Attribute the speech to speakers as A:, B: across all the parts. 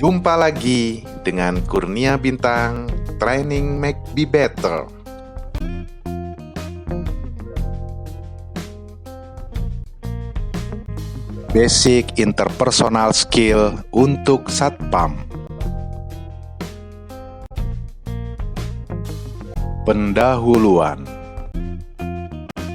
A: Jumpa lagi dengan Kurnia Bintang, Training Make Be Better. Basic interpersonal skill untuk satpam. Pendahuluan.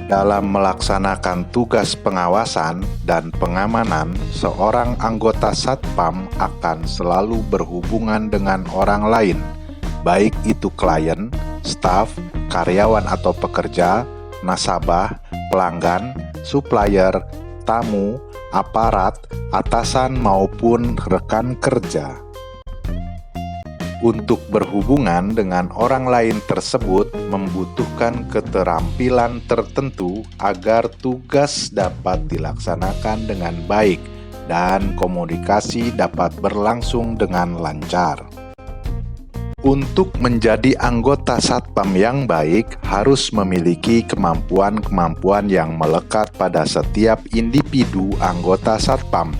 A: Dalam melaksanakan tugas pengawasan dan pengamanan, seorang anggota satpam akan selalu berhubungan dengan orang lain, baik itu klien, staf, karyawan atau pekerja, nasabah, pelanggan, supplier, tamu, aparat, atasan maupun rekan kerja. Untuk berhubungan dengan orang lain tersebut membutuhkan keterampilan tertentu agar tugas dapat dilaksanakan dengan baik dan komunikasi dapat berlangsung dengan lancar. Untuk menjadi anggota satpam yang baik harus memiliki kemampuan-kemampuan yang melekat pada setiap individu anggota satpam.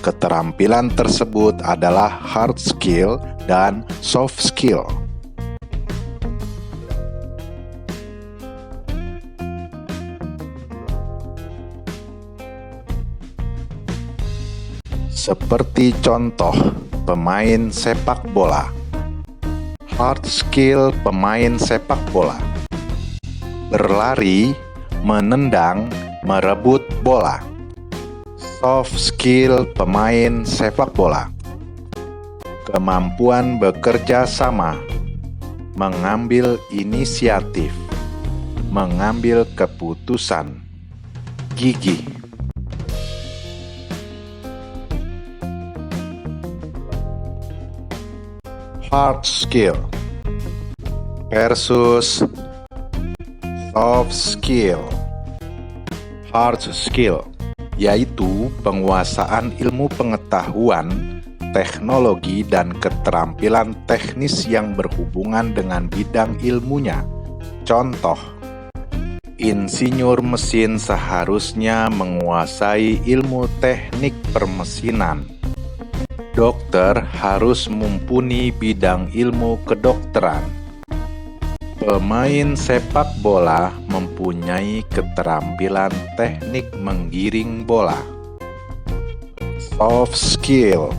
A: Keterampilan tersebut adalah hard skill dan soft skill. Seperti contoh pemain sepak bola. Hard skill pemain sepak bola: berlari, menendang, merebut bola. Soft skill pemain sepak bola: kemampuan bekerja sama, mengambil inisiatif, mengambil keputusan, gigih. Hard skill versus soft skill. Hard skill yaitu penguasaan ilmu pengetahuan, teknologi, dan keterampilan teknis yang berhubungan dengan bidang ilmunya. Contoh, insinyur mesin seharusnya menguasai ilmu teknik permesinan. Dokter harus mumpuni bidang ilmu kedokteran. Pemain sepak bola mempunyai keterampilan teknik menggiring bola. Soft skill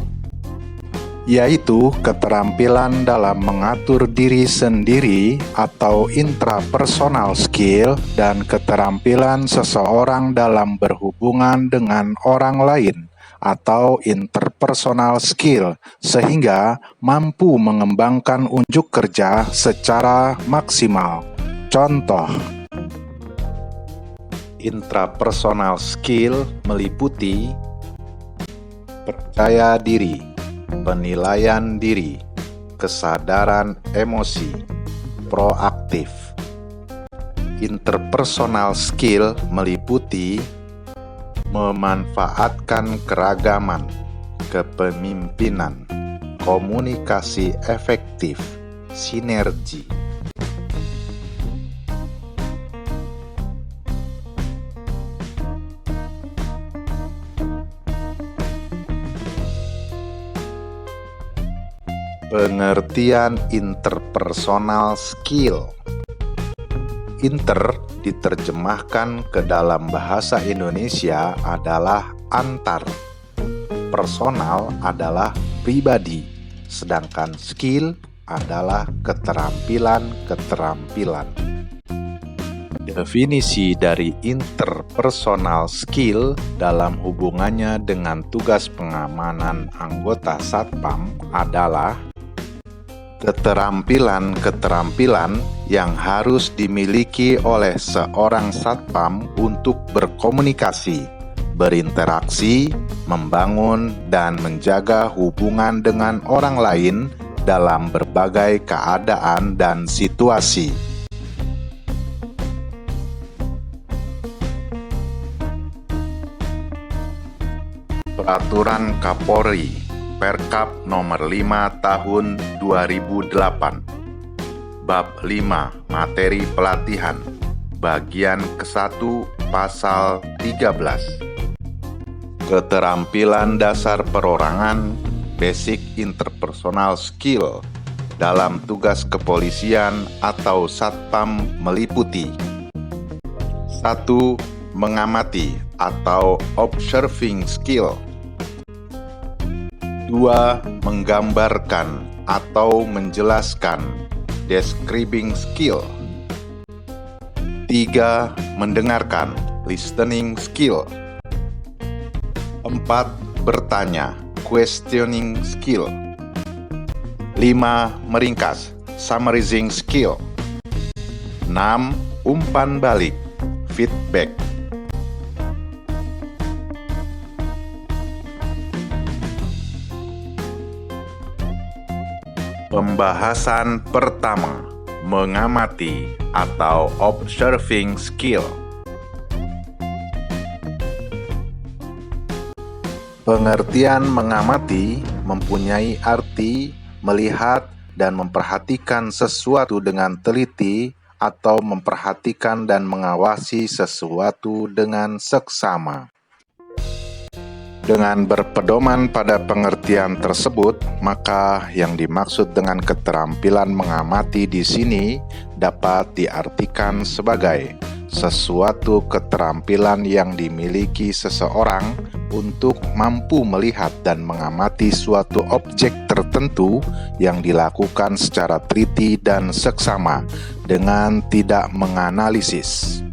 A: yaitu keterampilan dalam mengatur diri sendiri atau intrapersonal skill dan keterampilan seseorang dalam berhubungan dengan orang lain atau interpersonal skill sehingga mampu mengembangkan unjuk kerja secara maksimal. Contoh, intrapersonal skill meliputi percaya diri, penilaian diri, kesadaran emosi, proaktif. Interpersonal skill meliputi memanfaatkan keragaman, kepemimpinan, komunikasi efektif, sinergi. Pengertian interpersonal skill. Inter diterjemahkan ke dalam bahasa Indonesia adalah antar. Personal adalah pribadi, sedangkan skill adalah keterampilan-keterampilan. Definisi dari interpersonal skill dalam hubungannya dengan tugas pengamanan anggota satpam adalah keterampilan-keterampilan yang harus dimiliki oleh seorang satpam untuk berkomunikasi, berinteraksi, membangun, dan menjaga hubungan dengan orang lain dalam berbagai keadaan dan situasi. Peraturan Kapolri Perkap Nomor 5 Tahun 2008 Bab 5 Materi Pelatihan Bagian ke-1 Pasal 13 Keterampilan dasar perorangan basic interpersonal skill dalam tugas kepolisian atau satpam meliputi: 1. Mengamati atau observing skill. 2. Menggambarkan atau menjelaskan, describing skill. 3. Mendengarkan, listening skill. 4. Bertanya, questioning skill. 5. Meringkas, summarizing skill. 6. Umpan balik, feedback. Pembahasan pertama, mengamati atau observing skill. Pengertian mengamati mempunyai arti melihat dan memperhatikan sesuatu dengan teliti atau memperhatikan dan mengawasi sesuatu dengan seksama. Dengan berpedoman pada pengertian tersebut, maka yang dimaksud dengan keterampilan mengamati di sini dapat diartikan sebagai sesuatu keterampilan yang dimiliki seseorang untuk mampu melihat dan mengamati suatu objek tertentu yang dilakukan secara teliti dan seksama dengan tidak menganalisis.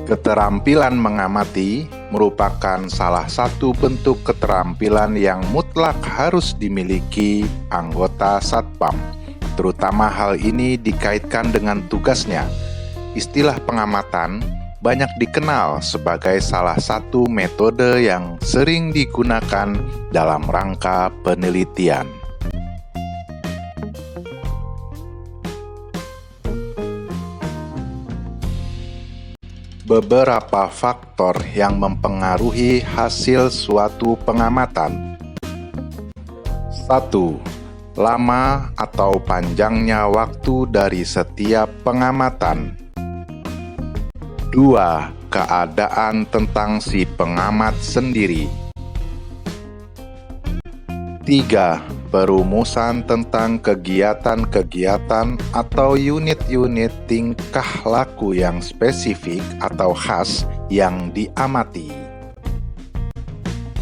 A: Keterampilan mengamati merupakan salah satu bentuk keterampilan yang mutlak harus dimiliki anggota satpam. Terutama hal ini dikaitkan dengan tugasnya. Istilah pengamatan banyak dikenal sebagai salah satu metode yang sering digunakan dalam rangka penelitian. Beberapa faktor yang mempengaruhi hasil suatu pengamatan. 1. Lama atau panjangnya waktu dari setiap pengamatan. 2. Keadaan tentang si pengamat sendiri. 3. Perumusan tentang kegiatan-kegiatan atau unit-unit tingkah laku yang spesifik atau khas yang diamati.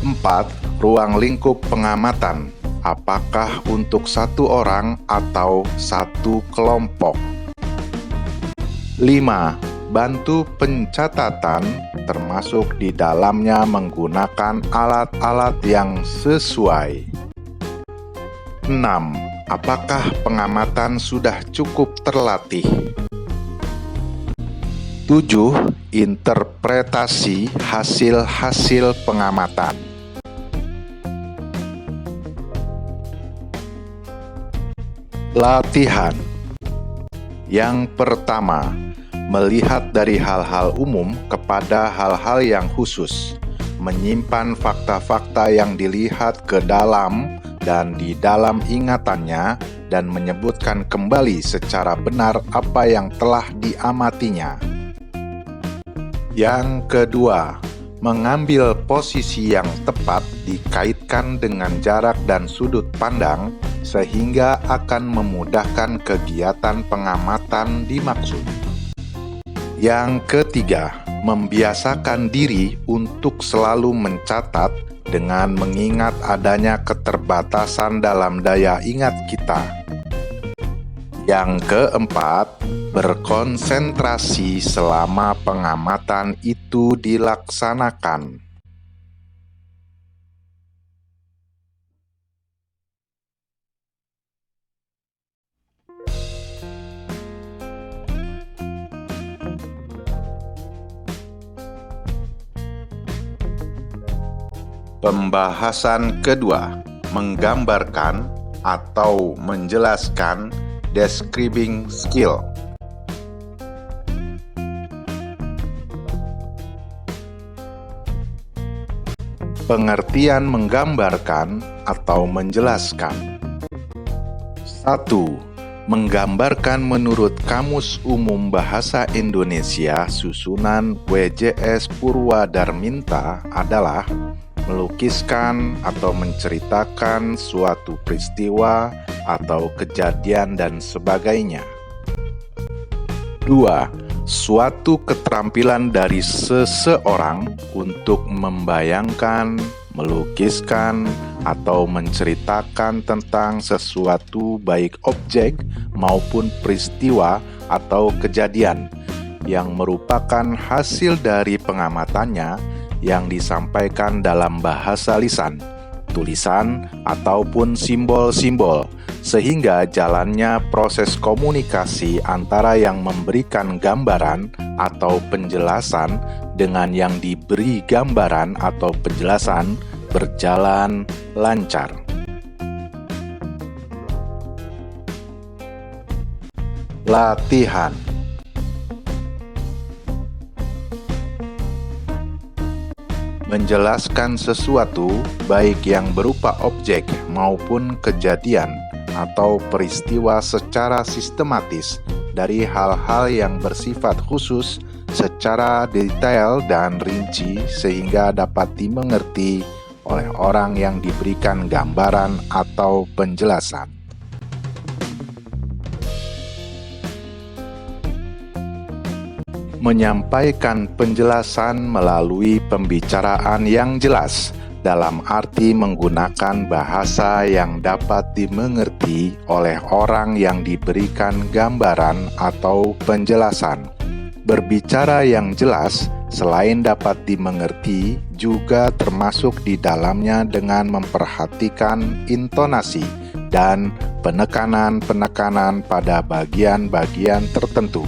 A: 4. Ruang lingkup pengamatan, apakah untuk satu orang atau satu kelompok. 5. Bantu pencatatan, termasuk di dalamnya menggunakan alat-alat yang sesuai. 6. Apakah pengamatan sudah cukup terlatih? 7. Interpretasi hasil-hasil pengamatan. Latihan. Yang pertama, melihat dari hal-hal umum kepada hal-hal yang khusus, menyimpan fakta-fakta yang dilihat ke dalam dan di dalam ingatannya, dan menyebutkan kembali secara benar apa yang telah diamatinya. Yang kedua, mengambil posisi yang tepat dikaitkan dengan jarak dan sudut pandang, sehingga akan memudahkan kegiatan pengamatan dimaksud. Yang ketiga, membiasakan diri untuk selalu mencatat dengan mengingat adanya keterbatasan dalam daya ingat kita. Yang keempat, berkonsentrasi selama pengamatan itu dilaksanakan. Pembahasan kedua, menggambarkan atau menjelaskan, describing skill. Pengertian menggambarkan atau menjelaskan. 1. Menggambarkan menurut Kamus Umum Bahasa Indonesia susunan WJS Purwadarminta adalah melukiskan atau menceritakan suatu peristiwa atau kejadian dan sebagainya. 2. Suatu keterampilan dari seseorang untuk membayangkan, melukiskan, atau menceritakan tentang sesuatu baik objek maupun peristiwa atau kejadian yang merupakan hasil dari pengamatannya yang disampaikan dalam bahasa lisan, tulisan, ataupun simbol-simbol, sehingga jalannya proses komunikasi antara yang memberikan gambaran atau penjelasan dengan yang diberi gambaran atau penjelasan berjalan lancar. Latihan. Menjelaskan sesuatu, baik yang berupa objek maupun kejadian atau peristiwa secara sistematis dari hal-hal yang bersifat khusus secara detail dan rinci sehingga dapat dimengerti oleh orang yang diberikan gambaran atau penjelasan. Menyampaikan penjelasan melalui pembicaraan yang jelas, dalam arti menggunakan bahasa yang dapat dimengerti oleh orang yang diberikan gambaran atau penjelasan. Berbicara yang jelas, selain dapat dimengerti, juga termasuk di dalamnya dengan memperhatikan intonasi dan penekanan-penekanan pada bagian-bagian tertentu.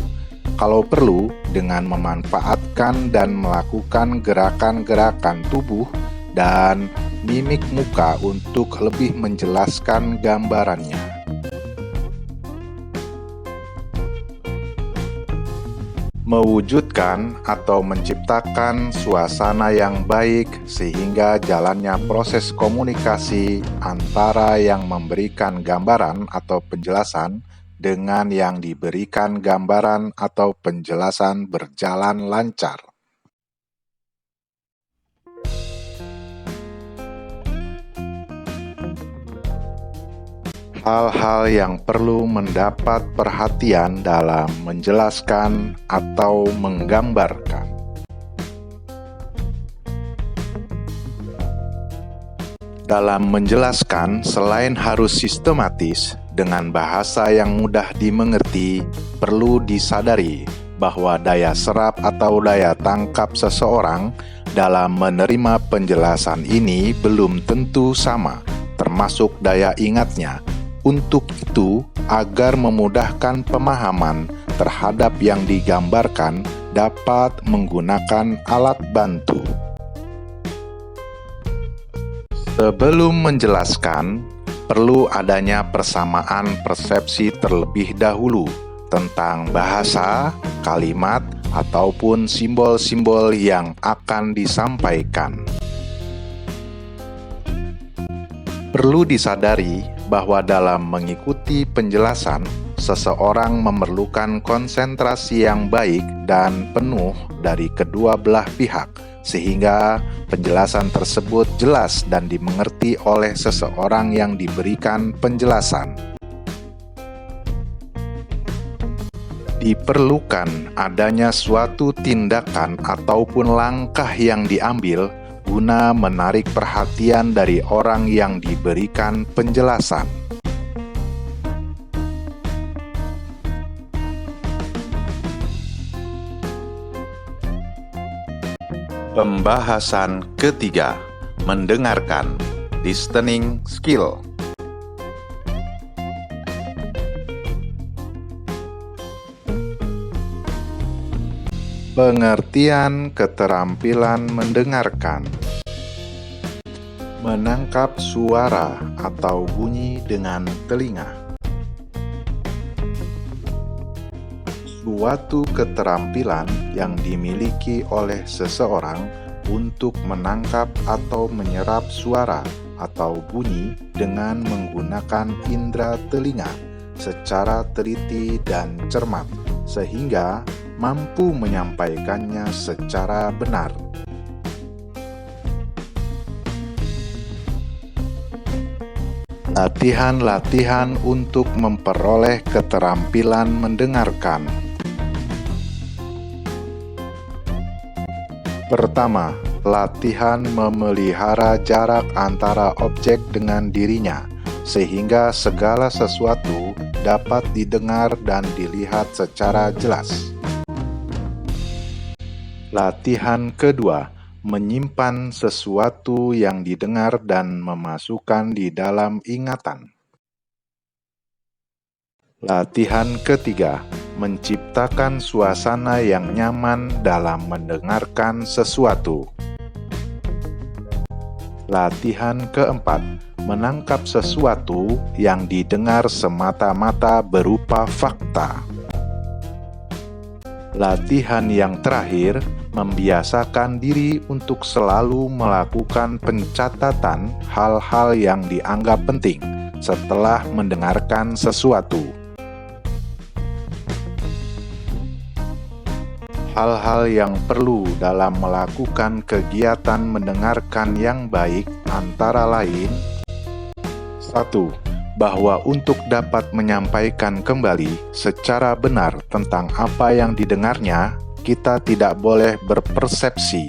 A: Kalau perlu, dengan memanfaatkan dan melakukan gerakan-gerakan tubuh dan mimik muka untuk lebih menjelaskan gambarannya. Mewujudkan atau menciptakan suasana yang baik sehingga jalannya proses komunikasi antara yang memberikan gambaran atau penjelasan dengan yang diberikan gambaran atau penjelasan berjalan lancar. Hal-hal yang perlu mendapat perhatian dalam menjelaskan atau menggambarkan. Dalam menjelaskan, selain harus sistematis, dengan bahasa yang mudah dimengerti, perlu disadari bahwa daya serap atau daya tangkap seseorang dalam menerima penjelasan ini belum tentu sama, termasuk daya ingatnya. Untuk itu, agar memudahkan pemahaman terhadap yang digambarkan, dapat menggunakan alat bantu. Sebelum menjelaskan, perlu adanya persamaan persepsi terlebih dahulu tentang bahasa, kalimat, ataupun simbol-simbol yang akan disampaikan. Perlu disadari bahwa dalam mengikuti penjelasan, seseorang memerlukan konsentrasi yang baik dan penuh dari kedua belah pihak, sehingga penjelasan tersebut jelas dan dimengerti oleh seseorang yang diberikan penjelasan. Diperlukan adanya suatu tindakan ataupun langkah yang diambil guna menarik perhatian dari orang yang diberikan penjelasan. Pembahasan ketiga, mendengarkan, listening skill. Pengertian keterampilan mendengarkan. Menangkap suara atau bunyi dengan telinga. Suatu keterampilan yang dimiliki oleh seseorang untuk menangkap atau menyerap suara atau bunyi dengan menggunakan indera telinga secara teliti dan cermat, sehingga mampu menyampaikannya secara benar. Latihan-latihan untuk memperoleh keterampilan mendengarkan. Pertama, latihan memelihara jarak antara objek dengan dirinya, sehingga segala sesuatu dapat didengar dan dilihat secara jelas. Latihan kedua, menyimpan sesuatu yang didengar dan memasukkan di dalam ingatan. Latihan ketiga, menciptakan suasana yang nyaman dalam mendengarkan sesuatu. Latihan keempat, menangkap sesuatu yang didengar semata-mata berupa fakta. Latihan yang terakhir, membiasakan diri untuk selalu melakukan pencatatan hal-hal yang dianggap penting setelah mendengarkan sesuatu. Hal-hal yang perlu dalam melakukan kegiatan mendengarkan yang baik antara lain: 1. Bahwa untuk dapat menyampaikan kembali secara benar tentang apa yang didengarnya, kita tidak boleh berpersepsi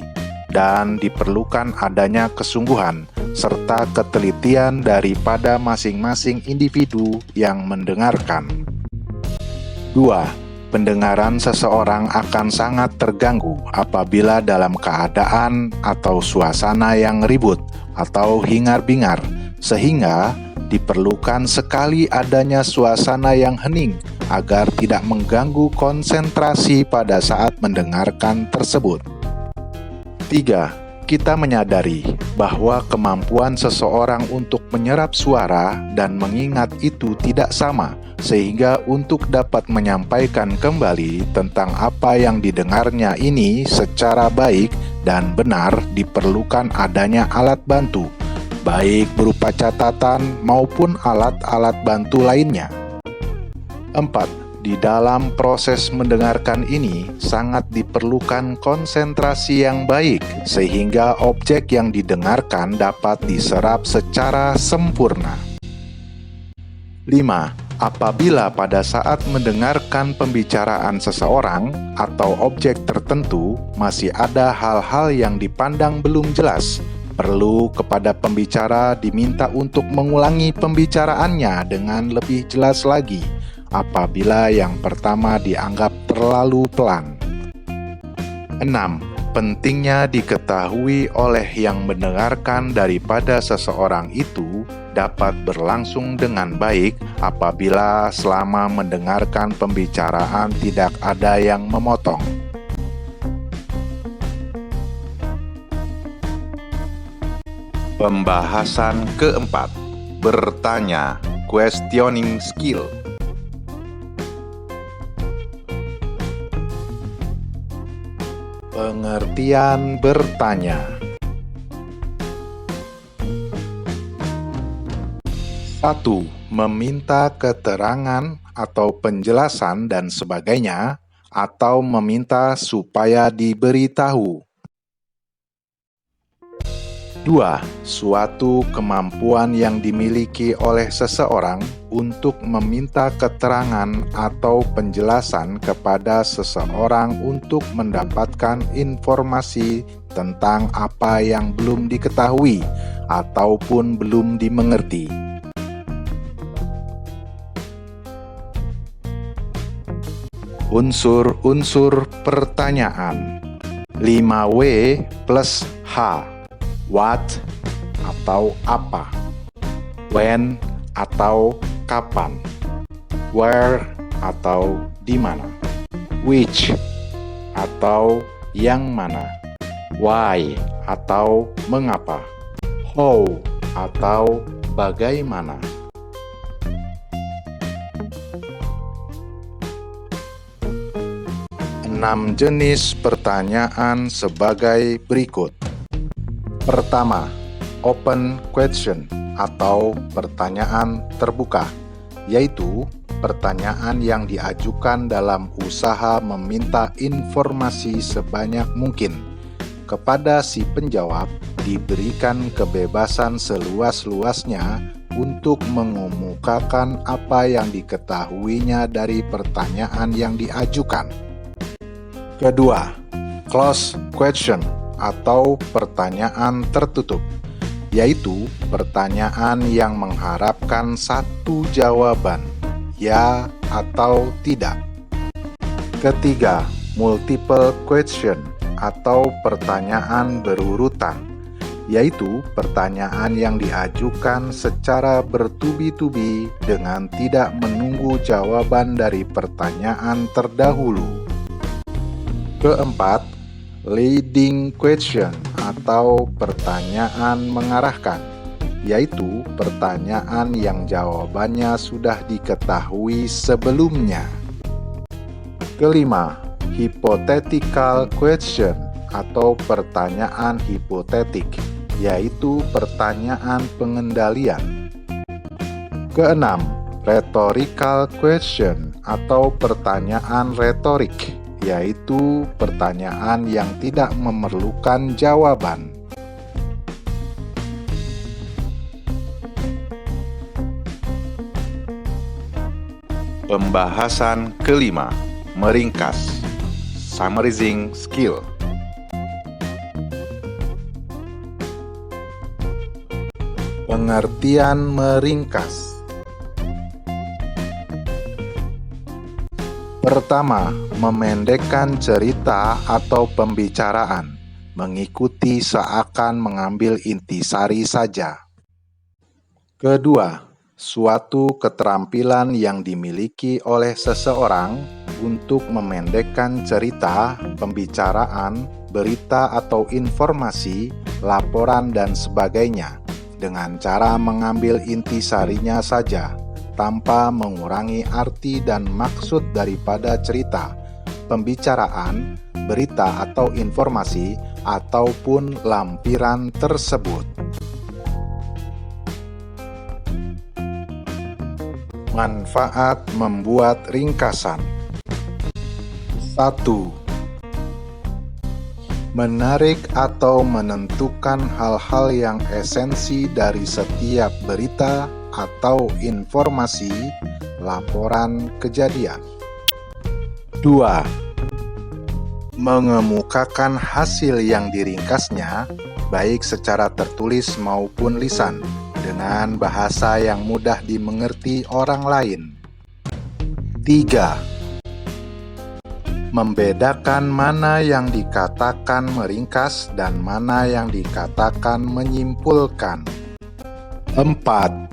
A: dan diperlukan adanya kesungguhan serta ketelitian daripada masing-masing individu yang mendengarkan. 2. Pendengaran seseorang akan sangat terganggu apabila dalam keadaan atau suasana yang ribut atau hingar-bingar, sehingga diperlukan sekali adanya suasana yang hening agar tidak mengganggu konsentrasi pada saat mendengarkan tersebut. 3. Kita menyadari bahwa kemampuan seseorang untuk menyerap suara dan mengingat itu tidak sama, sehingga untuk dapat menyampaikan kembali tentang apa yang didengarnya ini secara baik dan benar diperlukan adanya alat bantu, baik berupa catatan maupun alat-alat bantu lainnya. 4. Di dalam proses mendengarkan ini sangat diperlukan konsentrasi yang baik sehingga objek yang didengarkan dapat diserap secara sempurna. 5. Apabila pada saat mendengarkan pembicaraan seseorang atau objek tertentu masih ada hal-hal yang dipandang belum jelas, perlu kepada pembicara diminta untuk mengulangi pembicaraannya dengan lebih jelas lagi apabila yang pertama dianggap terlalu pelan. 6. Pentingnya diketahui oleh yang mendengarkan daripada seseorang itu dapat berlangsung dengan baik apabila selama mendengarkan pembicaraan tidak ada yang memotong. Pembahasan keempat, bertanya, questioning skill. Pengertian bertanya. 1. Meminta keterangan atau penjelasan dan sebagainya, atau meminta supaya diberitahu. 2. Suatu kemampuan yang dimiliki oleh seseorang untuk meminta keterangan atau penjelasan kepada seseorang untuk mendapatkan informasi tentang apa yang belum diketahui ataupun belum dimengerti. Unsur-unsur pertanyaan. 5W plus H. What atau apa, when atau kapan, where atau di mana, which atau yang mana, why atau mengapa, how atau bagaimana. Enam jenis pertanyaan sebagai berikut. Pertama, open question atau pertanyaan terbuka, yaitu pertanyaan yang diajukan dalam usaha meminta informasi sebanyak mungkin. Kepada si penjawab diberikan kebebasan seluas-luasnya untuk mengemukakan apa yang diketahuinya dari pertanyaan yang diajukan. Kedua, closed question atau pertanyaan tertutup, yaitu pertanyaan yang mengharapkan satu jawaban, ya atau tidak. Ketiga, multiple question atau pertanyaan berurutan, yaitu pertanyaan yang diajukan secara bertubi-tubi dengan tidak menunggu jawaban dari pertanyaan terdahulu. Keempat, leading question atau pertanyaan mengarahkan, yaitu pertanyaan yang jawabannya sudah diketahui sebelumnya. Kelima, hypothetical question atau pertanyaan hipotetik, yaitu pertanyaan pengendalian. Keenam, rhetorical question atau pertanyaan retorik, yaitu pertanyaan yang tidak memerlukan jawaban. Pembahasan kelima, meringkas, summarizing skill. Pengertian meringkas. Pertama, memendekkan cerita atau pembicaraan, mengikuti seakan mengambil intisari saja. Kedua, suatu keterampilan yang dimiliki oleh seseorang untuk memendekkan cerita, pembicaraan, berita atau informasi, laporan dan sebagainya, dengan cara mengambil intisarinya saja, tanpa mengurangi arti dan maksud daripada cerita, pembicaraan, berita atau informasi, ataupun lampiran tersebut. Manfaat membuat ringkasan. 1. Menarik atau menentukan hal-hal yang esensi dari setiap berita atau informasi, laporan kejadian. 2. Mengemukakan hasil yang diringkasnya, baik secara tertulis maupun lisan, dengan bahasa yang mudah dimengerti orang lain. 3. Membedakan mana yang dikatakan meringkas dan mana yang dikatakan menyimpulkan. 4.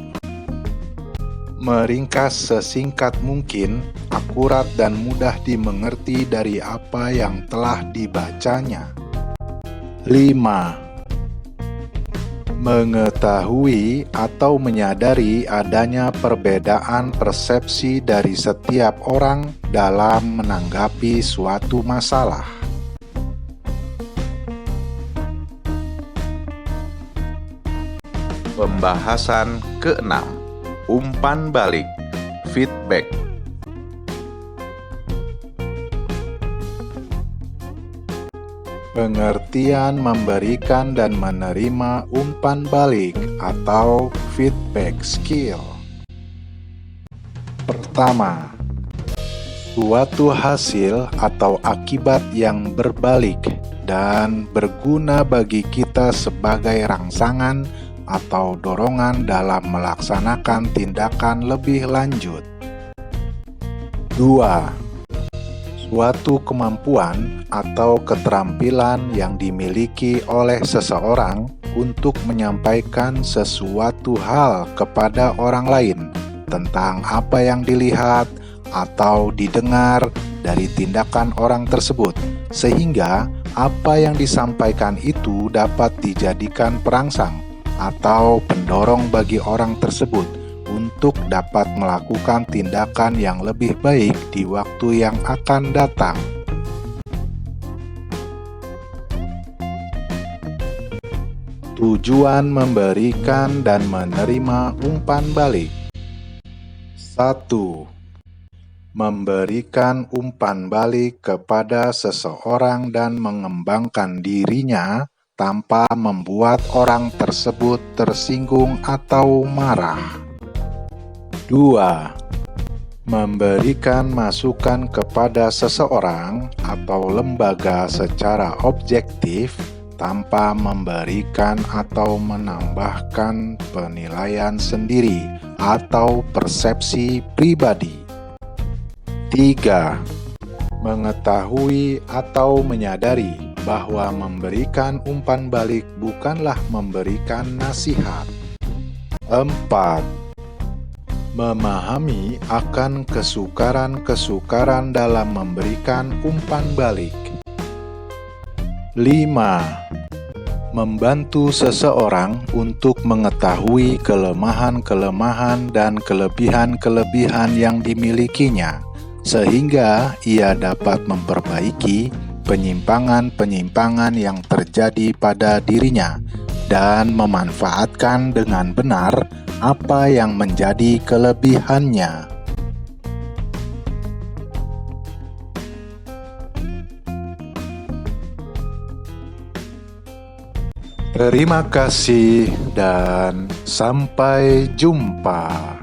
A: Meringkas sesingkat mungkin, akurat dan mudah dimengerti dari apa yang telah dibacanya. 5. Mengetahui atau menyadari adanya perbedaan persepsi dari setiap orang dalam menanggapi suatu masalah. Pembahasan keenam, umpan balik, feedback. Pengertian memberikan dan menerima umpan balik atau feedback skill. Pertama, suatu hasil atau akibat yang berbalik dan berguna bagi kita sebagai rangsangan atau dorongan dalam melaksanakan tindakan lebih lanjut. 2. Suatu kemampuan atau keterampilan yang dimiliki oleh seseorang untuk menyampaikan sesuatu hal kepada orang lain tentang apa yang dilihat atau didengar dari tindakan orang tersebut, sehingga apa yang disampaikan itu dapat dijadikan perangsang atau pendorong bagi orang tersebut untuk dapat melakukan tindakan yang lebih baik di waktu yang akan datang. Tujuan memberikan dan menerima umpan balik. 1. Memberikan umpan balik kepada seseorang dan mengembangkan dirinya tanpa membuat orang tersebut tersinggung atau marah. 2. Memberikan masukan kepada seseorang atau lembaga secara objektif tanpa memberikan atau menambahkan penilaian sendiri atau persepsi pribadi. 3. Mengetahui atau menyadari bahwa memberikan umpan balik bukanlah memberikan nasihat. 4. Memahami akan kesukaran-kesukaran dalam memberikan umpan balik. 5. Membantu seseorang untuk mengetahui kelemahan-kelemahan dan kelebihan-kelebihan yang dimilikinya, sehingga ia dapat memperbaiki penyimpangan-penyimpangan yang terjadi pada dirinya dan memanfaatkan dengan benar apa yang menjadi kelebihannya. Terima kasih dan sampai jumpa.